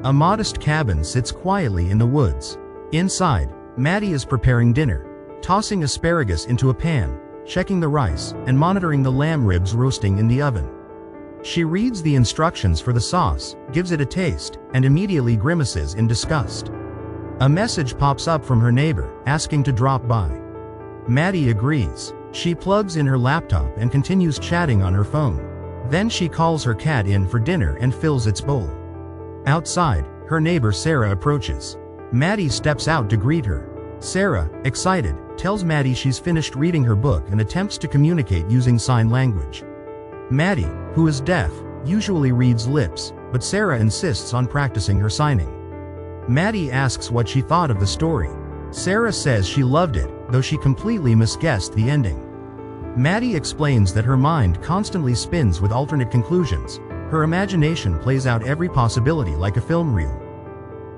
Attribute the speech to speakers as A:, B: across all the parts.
A: A modest cabin sits quietly in the woods. Inside, Maddie is preparing dinner, tossing asparagus into a pan, checking the rice, and monitoring the lamb ribs roasting in the oven. She reads the instructions for the sauce, gives it a taste, and immediately grimaces in disgust. A message pops up from her neighbor, asking to drop by. Maddie agrees. She plugs in her laptop and continues chatting on her phone. Then she calls her cat in for dinner and fills its bowl. Outside, her neighbor Sarah approaches. Maddie steps out to greet her. Sarah, excited, tells Maddie she's finished reading her book and attempts to communicate using sign language. Maddie, who is deaf, usually reads lips, but Sarah insists on practicing her signing. Maddie asks what she thought of the story. Sarah says she loved it, though she completely misguessed the ending. Maddie explains that her mind constantly spins with alternate conclusions. Her imagination plays out every possibility like a film reel.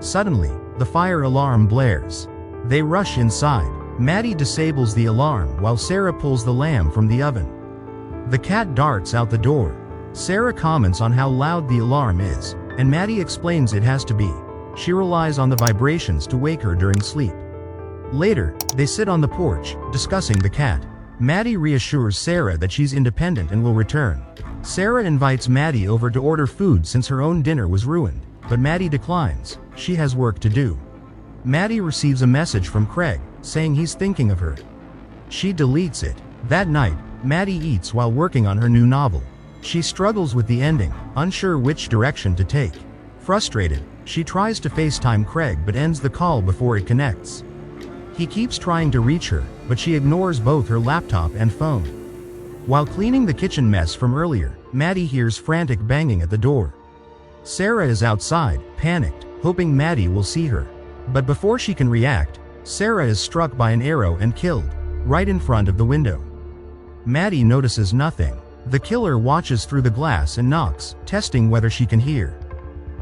A: Suddenly, the fire alarm blares. They rush inside. Maddie disables the alarm while Sarah pulls the lamb from the oven. The cat darts out the door. Sarah comments on how loud the alarm is, and Maddie explains it has to be. She relies on the vibrations to wake her during sleep. Later, they sit on the porch, discussing the cat. Maddie reassures Sarah that she's independent and will return. Sarah invites Maddie over to order food since her own dinner was ruined, but Maddie declines. She has work to do. Maddie receives a message from Craig, saying he's thinking of her. She deletes it. That night, Maddie eats while working on her new novel. She struggles with the ending, unsure which direction to take. Frustrated, she tries to FaceTime Craig but ends the call before it connects. He keeps trying to reach her, but she ignores both her laptop and phone. While cleaning the kitchen mess from earlier, Maddie hears frantic banging at the door. Sarah is outside, panicked, hoping Maddie will see her. But before she can react, Sarah is struck by an arrow and killed, right in front of the window. Maddie notices nothing. The killer watches through the glass and knocks, testing whether she can hear.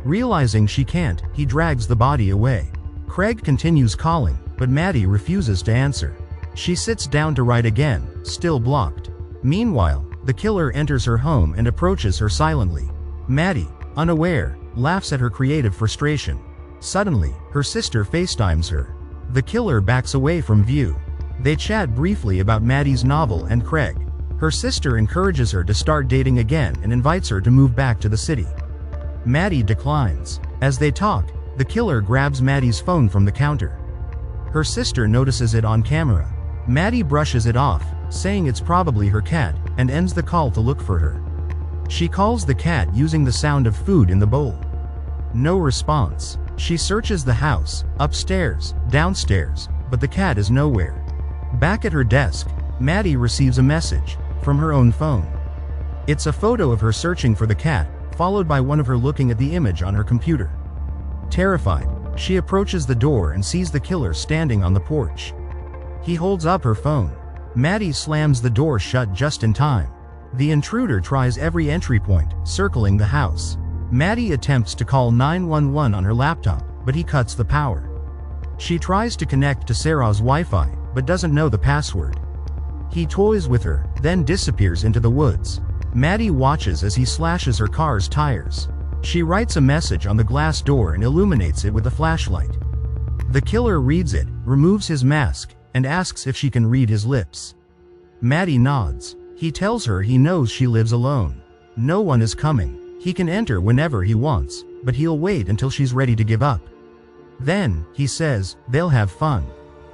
A: Realizing she can't, he drags the body away. Craig continues calling, but Maddie refuses to answer. She sits down to write again, still blocked. Meanwhile, the killer enters her home and approaches her silently. Maddie, unaware, laughs at her creative frustration. Suddenly, her sister FaceTimes her. The killer backs away from view. They chat briefly about Maddie's novel and Craig. Her sister encourages her to start dating again and invites her to move back to the city. Maddie declines. As they talk, the killer grabs Maddie's phone from the counter. Her sister notices it on camera. Maddie brushes it off, saying it's probably her cat, and ends the call to look for her. She calls the cat using the sound of food in the bowl. No response. She searches the house, upstairs, downstairs, but the cat is nowhere. Back at her desk, Maddie receives a message from her own phone. It's a photo of her searching for the cat, followed by one of her looking at the image on her computer. Terrified, she approaches the door and sees the killer standing on the porch. He holds up her phone. Maddie slams the door shut just in time. The intruder tries every entry point, circling the house. Maddie attempts to call 911 on her laptop, but he cuts the power. She tries to connect to Sarah's Wi-Fi, but doesn't know the password. He toys with her, then disappears into the woods. Maddie watches as he slashes her car's tires. She writes a message on the glass door and illuminates it with a flashlight. The killer reads it, removes his mask, and asks if she can read his lips. Maddie nods. He tells her he knows she lives alone. No one is coming. He can enter whenever he wants, but he'll wait until she's ready to give up. Then, he says, they'll have fun.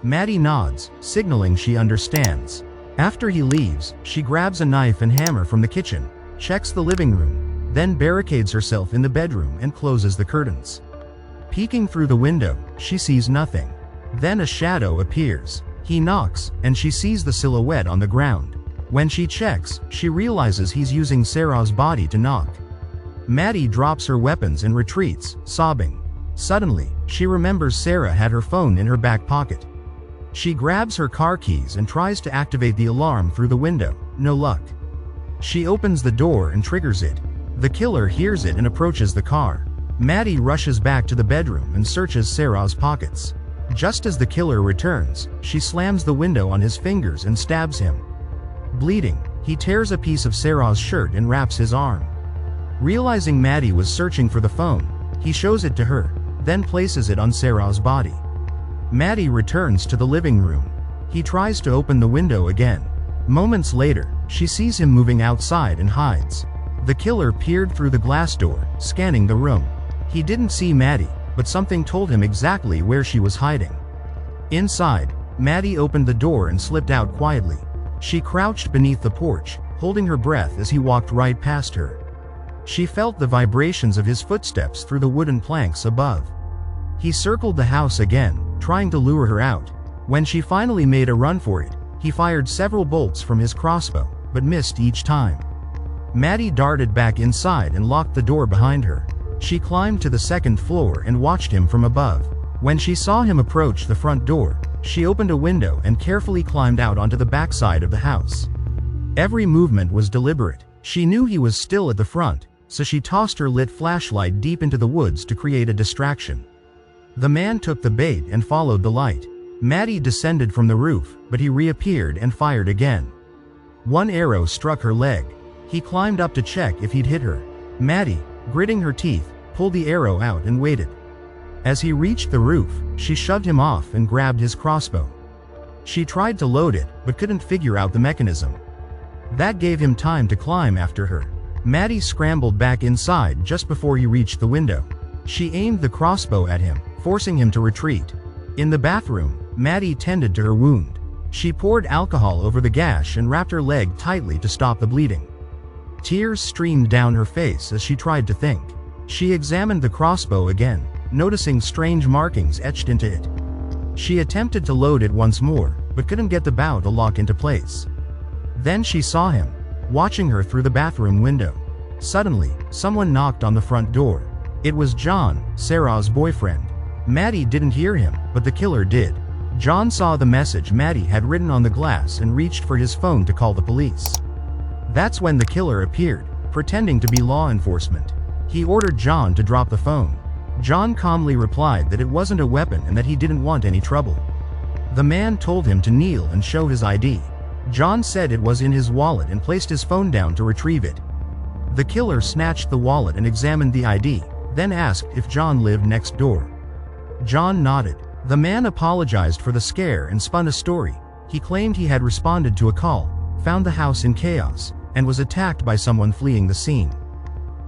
A: Maddie nods, signaling she understands. After he leaves, she grabs a knife and hammer from the kitchen, checks the living room, then barricades herself in the bedroom and closes the curtains. Peeking through the window, she sees nothing. Then a shadow appears. He knocks, and she sees the silhouette on the ground. When she checks, she realizes he's using Sarah's body to knock. Maddie drops her weapons and retreats, sobbing. Suddenly, she remembers Sarah had her phone in her back pocket. She grabs her car keys and tries to activate the alarm through the window. No luck. She opens the door and triggers it. The killer hears it and approaches the car. Maddie rushes back to the bedroom and searches Sarah's pockets. Just as the killer returns, she slams the window on his fingers and stabs him. Bleeding, he tears a piece of Sarah's shirt and wraps his arm. Realizing Maddie was searching for the phone, He shows it to her, then places it on Sarah's body. Maddie returns to the living room. He tries to open the window again. Moments later, she sees him moving outside and hides. The killer peered through the glass door, scanning the room. He didn't see Maddie, but something told him exactly where she was hiding. Inside, Maddie opened the door and slipped out quietly. She crouched beneath the porch, holding her breath as he walked right past her. She felt the vibrations of his footsteps through the wooden planks above. He circled the house again, trying to lure her out. When she finally made a run for it, he fired several bolts from his crossbow, but missed each time. Maddie darted back inside and locked the door behind her. She climbed to the second floor and watched him from above. When she saw him approach the front door, she opened a window and carefully climbed out onto the backside of the house. Every movement was deliberate. She knew he was still at the front, so she tossed her lit flashlight deep into the woods to create a distraction. The man took the bait and followed the light. Maddie descended from the roof, but he reappeared and fired again. One arrow struck her leg. He climbed up to check if he'd hit her. Maddie, gritting her teeth, pulled the arrow out and waited. As he reached the roof, she shoved him off and grabbed his crossbow. She tried to load it, but couldn't figure out the mechanism. That gave him time to climb after her. Maddie scrambled back inside just before he reached the window. She aimed the crossbow at him, forcing him to retreat. In the bathroom, Maddie tended to her wound. She poured alcohol over the gash and wrapped her leg tightly to stop the bleeding. Tears streamed down her face as she tried to think. She examined the crossbow again, noticing strange markings etched into it. She attempted to load it once more, but couldn't get the bow to lock into place. Then she saw him, watching her through the bathroom window. Suddenly, someone knocked on the front door. It was John, Sarah's boyfriend. Maddie didn't hear him, but the killer did. John saw the message Maddie had written on the glass and reached for his phone to call the police. That's when the killer appeared, pretending to be law enforcement. He ordered John to drop the phone. John calmly replied that it wasn't a weapon and that he didn't want any trouble. The man told him to kneel and show his ID. John said it was in his wallet and placed his phone down to retrieve it. The killer snatched the wallet and examined the ID, then asked if John lived next door. John nodded. The man apologized for the scare and spun a story. He claimed he had responded to a call, found the house in chaos, and was attacked by someone fleeing the scene.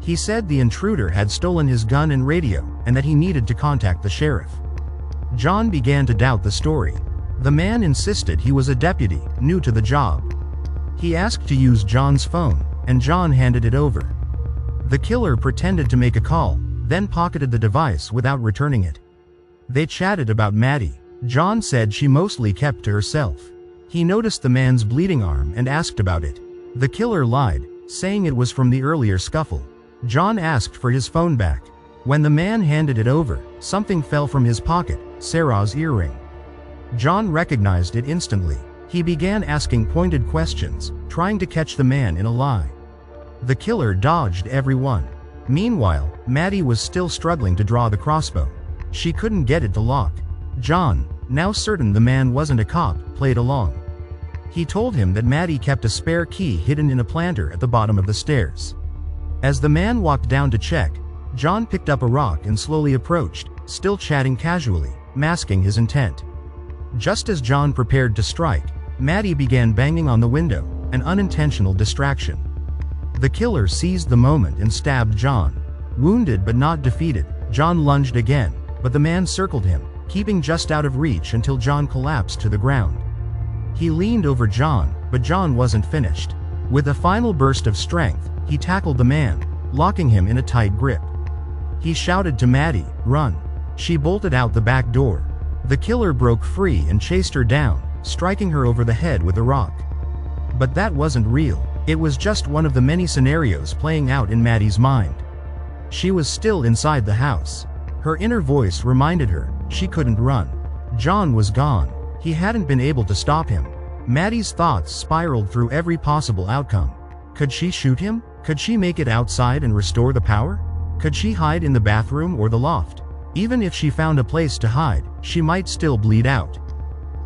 A: He said the intruder had stolen his gun and radio, and that he needed to contact the sheriff. John began to doubt the story. The man insisted he was a deputy, new to the job. He asked to use John's phone, and John handed it over. The killer pretended to make a call, then pocketed the device without returning it. They chatted about Maddie. John said she mostly kept to herself. He noticed the man's bleeding arm and asked about it. The killer lied, saying it was from the earlier scuffle. John asked for his phone back. When the man handed it over, something fell from his pocket, Sarah's earring. John recognized it instantly. He began asking pointed questions, trying to catch the man in a lie. The killer dodged every one. Meanwhile, Maddie was still struggling to draw the crossbow. She couldn't get it to lock. John, now certain the man wasn't a cop, played along. He told him that Maddie kept a spare key hidden in a planter at the bottom of the stairs. As the man walked down to check, John picked up a rock and slowly approached, still chatting casually, masking his intent. Just as John prepared to strike, Maddie began banging on the window, an unintentional distraction. The killer seized the moment and stabbed John. Wounded but not defeated, John lunged again, but the man circled him, keeping just out of reach until John collapsed to the ground. He leaned over John, but John wasn't finished. With a final burst of strength, he tackled the man, locking him in a tight grip. He shouted to Maddie, "Run!" She bolted out the back door. The killer broke free and chased her down, striking her over the head with a rock. But that wasn't real. It was just one of the many scenarios playing out in Maddie's mind. She was still inside the house. Her inner voice reminded her she couldn't run. John was gone. He hadn't been able to stop him. Maddie's thoughts spiraled through every possible outcome. Could she shoot him? Could she make it outside and restore the power? Could she hide in the bathroom or the loft? Even if she found a place to hide, she might still bleed out.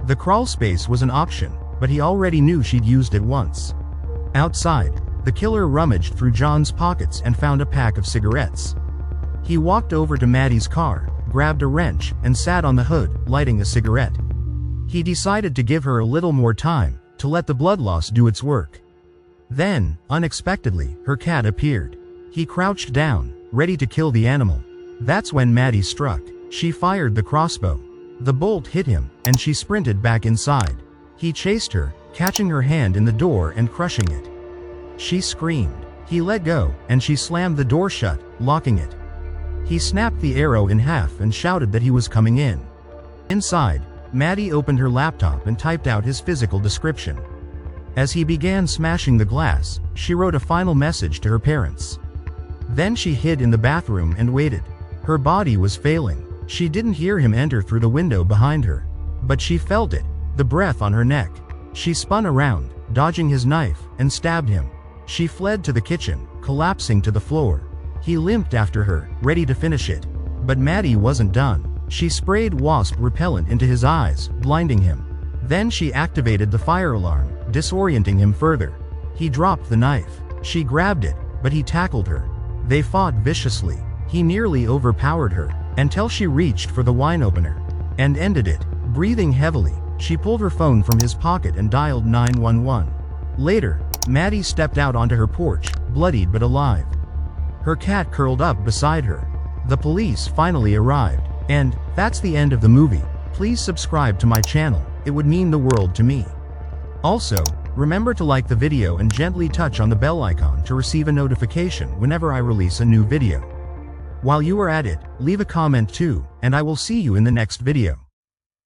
A: The crawl space was an option, but he already knew she'd used it once. Outside, the killer rummaged through John's pockets and found a pack of cigarettes. He walked over to Maddie's car, grabbed a wrench, and sat on the hood, lighting a cigarette. He decided to give her a little more time, to let the blood loss do its work. Then, unexpectedly, her cat appeared. He crouched down, ready to kill the animal. That's when Maddie struck. She fired the crossbow. The bolt hit him, and she sprinted back inside. He chased her, catching her hand in the door and crushing it. She screamed. He let go, and she slammed the door shut, locking it. He snapped the arrow in half and shouted that he was coming in. Inside, Maddie opened her laptop and typed out his physical description. As he began smashing the glass, she wrote a final message to her parents. Then she hid in the bathroom and waited. Her body was failing. She didn't hear him enter through the window behind her. But she felt it, the breath on her neck. She spun around, dodging his knife, and stabbed him. She fled to the kitchen, collapsing to the floor. He limped after her, ready to finish it. But Maddie wasn't done. She sprayed wasp repellent into his eyes, blinding him. Then she activated the fire alarm, disorienting him further. He dropped the knife. She grabbed it, but he tackled her. They fought viciously. He nearly overpowered her, until she reached for the wine opener. And ended it. Breathing heavily, she pulled her phone from his pocket and dialed 911. Later, Maddie stepped out onto her porch, bloodied but alive. Her cat curled up beside her. The police finally arrived. And that's the end of the movie. Please subscribe to my channel, it would mean the world to me. Also, remember to like the video and gently touch on the bell icon to receive a notification whenever I release a new video. While you are at it, leave a comment too, and I will see you in the next video.